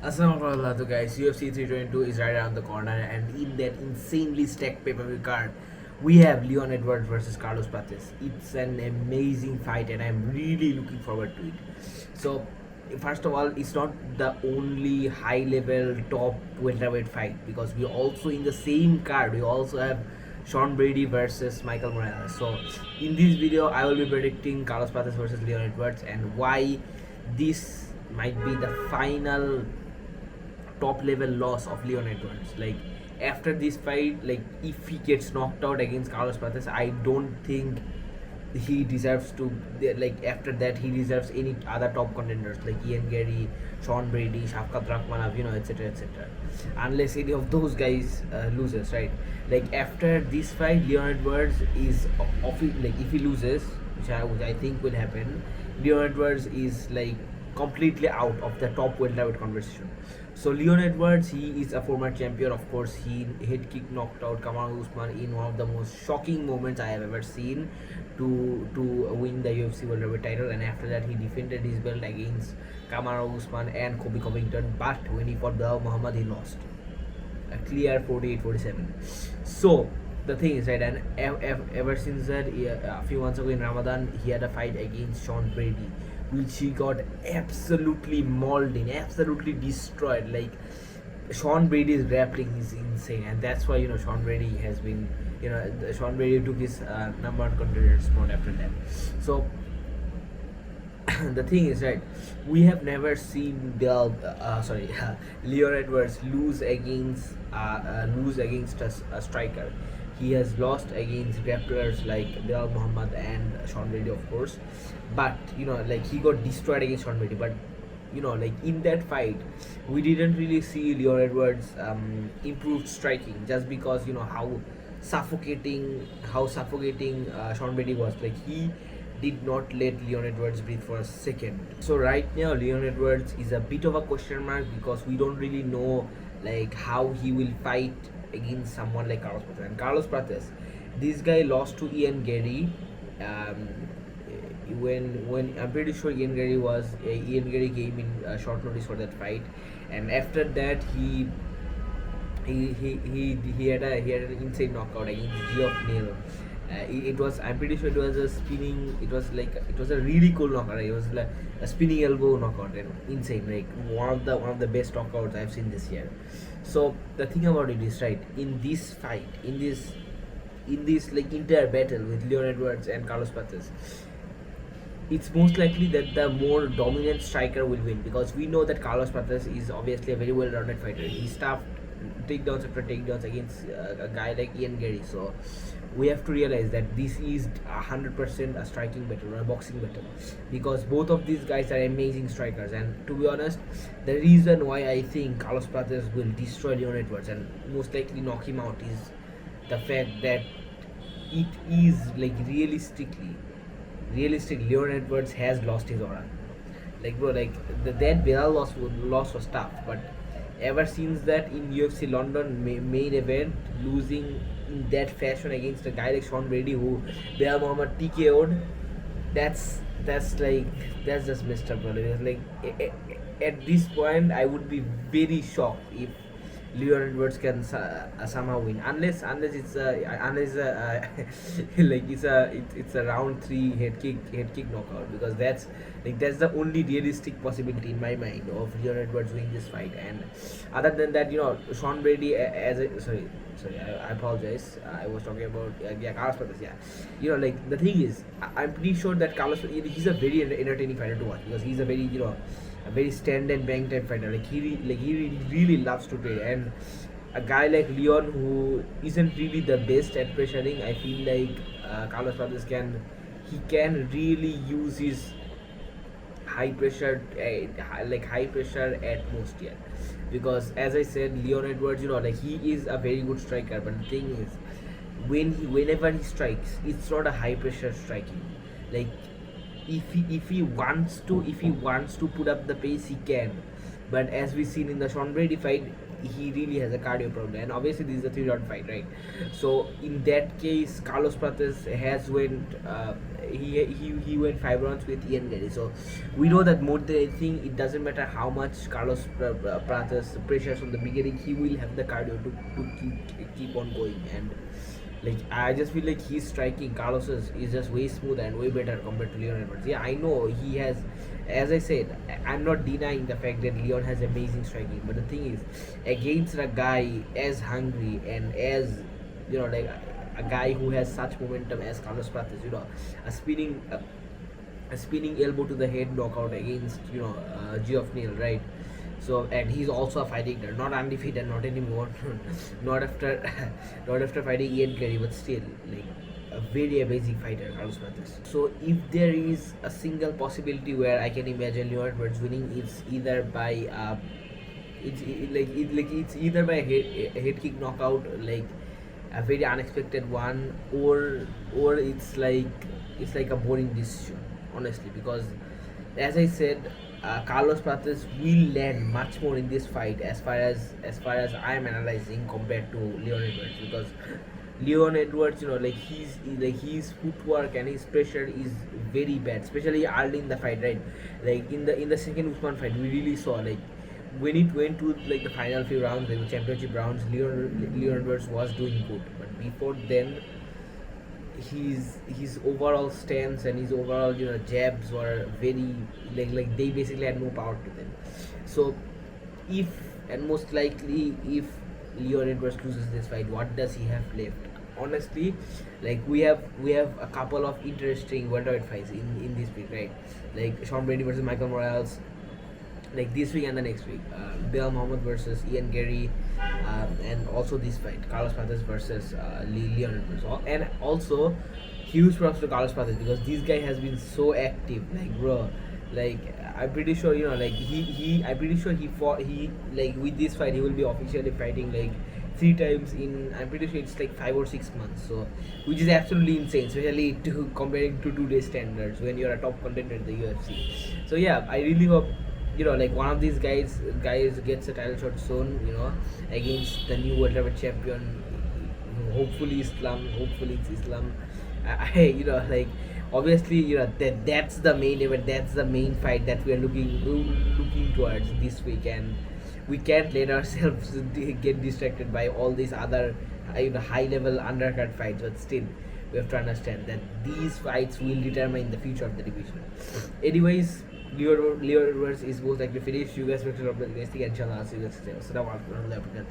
Assalamualaikum guys, UFC 322 is right around the corner, and in that insanely stacked pay-per-view card, we have Leon Edwards versus Carlos Prates. It's an amazing fight, and I'm really looking forward to it. So, first of all, it's not the only high-level top welterweight fight because we also in the same card we also have Sean Brady versus Michael Morales. So, in this video, I will be predicting Carlos Prates versus Leon Edwards and why this might be the final top level loss of Leon Edwards. Like after this fight, like if he gets knocked out against Carlos Prates, I don't think he deserves to, like after that he deserves any other top contenders like Ian Gary, Sean Brady, Shavkat Rakhmanov, etc, etc, unless any of those guys loses, right? Like after this fight, Leon Edwards is like if he loses, which I think will happen, Leon Edwards is like completely out of the top welterweight conversation. So Leon Edwards, he is a former champion. Of course, he head kick knocked out Kamaru Usman in one of the most shocking moments I have ever seen to win the UFC welterweight title. And after that, he defended his belt against Kamaru Usman and Kobe Covington. But when he fought Belal Muhammad, he lost a clear 48-47. So the thing is, right, and ever since that, a few months ago in Ramadan, he had a fight against Sean Brady, which he got absolutely mauled in, absolutely destroyed. Like Sean Brady's grappling is insane, and that's why Sean Brady has been, Sean Brady took his number one contender spot after that. So the thing is, right, we have never seen Leon Edwards lose against a striker. He has lost against grapplers like Belal Muhammad and Sean Brady, of course, but like he got destroyed against Sean Brady. But like in that fight, we didn't really see Leon Edwards improved striking, just because how suffocating Sean Brady was. Like he did not let Leon Edwards breathe for a second. So right now, Leon Edwards is a bit of a question mark because we don't really know like how he will fight against someone like Carlos Prates. And Carlos Prates, this guy lost to Ian Gary. When I'm pretty sure Ian Gary came in short notice for that fight, and after that he had an insane knockout against Geoff Neal. It was, I'm pretty sure it was a spinning. It was a really cool knockout. It was like a spinning elbow knockout, and insane. Like one of the best knockouts I've seen this year. So the thing about it is, right, in this fight, in this like entire battle with Leon Edwards and Carlos Prates, it's most likely that the more dominant striker will win, because we know that Carlos Prates is obviously a very well-rounded fighter. He stuffed takedowns after takedowns against a guy like Ian Gary. So we have to realize that this is 100% a striking battle or a boxing battle, because both of these guys are amazing strikers. And to be honest, the reason why I think Carlos Prates will destroy Leon Edwards and most likely knock him out is the fact that it is like realistically, Leon Edwards has lost his aura. Like bro, like that Belal loss was tough, but ever since that in UFC London main event, losing in that fashion against a guy like Sean Brady who Belal Muhammad TKO'd, that's just messed up, bro. Like at this point, I would be very shocked if Leon Edwards can somehow win, unless it's a round 3 head kick knockout, because that's the only realistic possibility in my mind of Leon Edwards winning this fight. And other than that, Sean Brady I apologize, I was talking about Carlos Prates. Like the thing is, I'm pretty sure that Carlos, he's a very entertaining fighter to watch, because he's a very stand and bang type fighter. Like he really loves to trade. And a guy like Leon, who isn't really the best at pressuring, I feel like Carlos Prates can really use his high pressure atmosphere, because as I said, Leon Edwards, like he is a very good striker, but the thing is, whenever he strikes, it's not a high pressure striking. Like if he wants to put up the pace, he can, But as we seen in the Sean Brady fight, he really has a cardio problem, and obviously this is a 3 round fight, right? So in that case, Carlos Prates has went. He went 5 rounds with Ian Gary. So we know that more than anything, it doesn't matter how much Prates pressures from the beginning, he will have the cardio to keep on going. And like I just feel like he's striking Carlos is just way smoother and way better compared to Leon Edwards. Yeah, I know he has. As I said, I'm not denying the fact that Leon has amazing striking, but the thing is, against a guy as hungry and as like a guy who has such momentum as Carlos Prates, a spinning elbow to the head knockout against Geoff Neal, right? So and he's also a fighting leader, not undefeated, not anymore, not after not after fighting Ian Curry, but still like a very amazing fighter, Carlos Prates. So if there is a single possibility where I can imagine Leon Edwards winning, it's either by it's either by a head kick knockout, like a very unexpected one, or it's like a boring decision, honestly, because as I said, Carlos Prates will land much more in this fight as far as I am analyzing compared to Leon Edwards, because Leon Edwards, his footwork and his pressure is very bad, especially early in the fight, right? Like in the second Usman fight, we really saw like when it went to like the final few rounds, like the championship rounds, Leon Edwards was doing good, but before then, his overall stance and his overall jabs were very like they basically had no power to them. So if and most likely if Leon Edwards loses this fight, what does he have left? Honestly, like we have a couple of interesting welterweight fights in this week, right? Like Sean Brady versus Michael Morales, like this week and the next week, Bilal Muhammad versus Ian Gary, and also this fight, Carlos Prates versus Leon Edwards. And also, huge props to Carlos Prates because this guy has been so active. Like, bro, like I'm pretty sure I'm pretty sure he fought he like with this fight he will be officially fighting like 3 times in, I'm pretty sure it's like 5 or 6 months. So which is absolutely insane, especially to comparing to today's standards when you're a top contender in the UFC. So yeah, I really hope like one of these guys gets a title shot soon, against the new welterweight champion. Hopefully it's Islam. Like obviously that's the main event, that's the main fight that we are looking towards this week, and we can't let ourselves get distracted by all these other high level undercard fights. But still, we have to understand that these fights will determine the future of the division. Anyways, Leo Edwards is most likely finished. You guys will talk about the next thing, inshallah. See you guys. Assalamu alaikum.